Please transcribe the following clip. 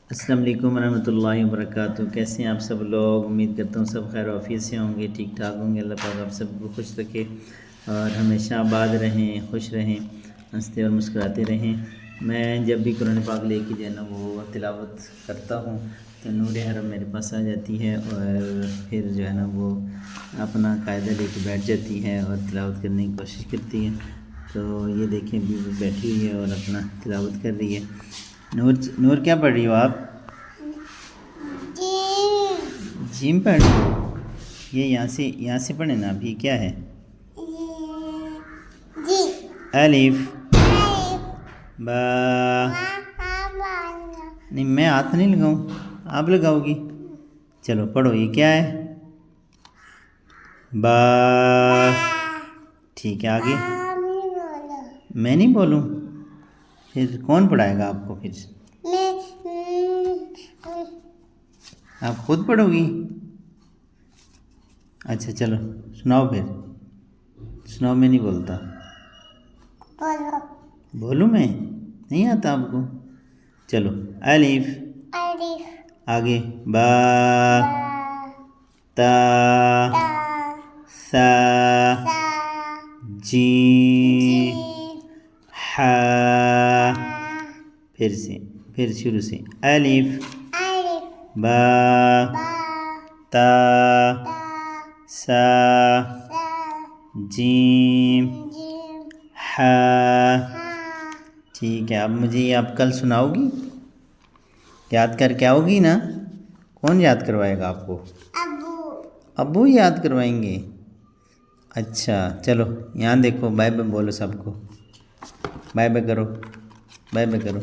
السلام علیکم ورحمۃ اللہ وبرکاتہ۔ کیسے ہیں آپ سب لوگ؟ امید کرتا ہوں سب خیر و عافیت سے ہوں گے، ٹھیک ٹھاک ہوں گے۔ اللہ پاک آپ سب کو خوش رکھے اور ہمیشہ آباد رہیں، خوش رہیں، ہنستے اور مسکراتے رہیں۔ میں جب بھی قرآن پاک لے کے جو ہے نا وہ تلاوت کرتا ہوں تو نور حرم میرے پاس آ جاتی ہے اور پھر جو ہے نا وہ اپنا قاعدہ لے کے بیٹھ جاتی ہے اور تلاوت کرنے کی کوشش کرتی ہے۔ تو یہ دیکھیں ابھی وہ بیٹھی ہوئی ہے اور اپنا تلاوت کر رہی ہے۔ نور کیا پڑھ رہی ہو آپ؟ جیم پڑھ رہی ہو؟ یہ یہاں سے پڑھیں نا۔ ابھی کیا ہے؟ الف با۔ نہیں میں ہاتھ نہیں لگاؤں، آپ لگاؤ گی۔ چلو پڑھو، یہ کیا ہے؟ با۔ ٹھیک ہے، آگے میں نہیں بولوں؟ پھر کون پڑھائے گا آپ کو؟ پھر آپ خود پڑھو گی؟ اچھا چلو سناؤ، پھر سناؤ۔ میں نہیں بولتا، بولوں میں؟ نہیں آتا آپ کو؟ چلو الف، آگے با، تا، سا، جیم، ہا۔ پھر شروع سے الف با، تا، سا، جیم، ہا۔ ٹھیک ہے، اب مجھے یہ آپ کل سناؤ گی؟ یاد کر کے آؤ گی نا؟ کون یاد کروائے گا آپ کو؟ ابو یاد کروائیں گے؟ اچھا چلو یہاں دیکھو، بائے بائے بولو سب کو، بائے بائے کرو، بائے بائے کرو۔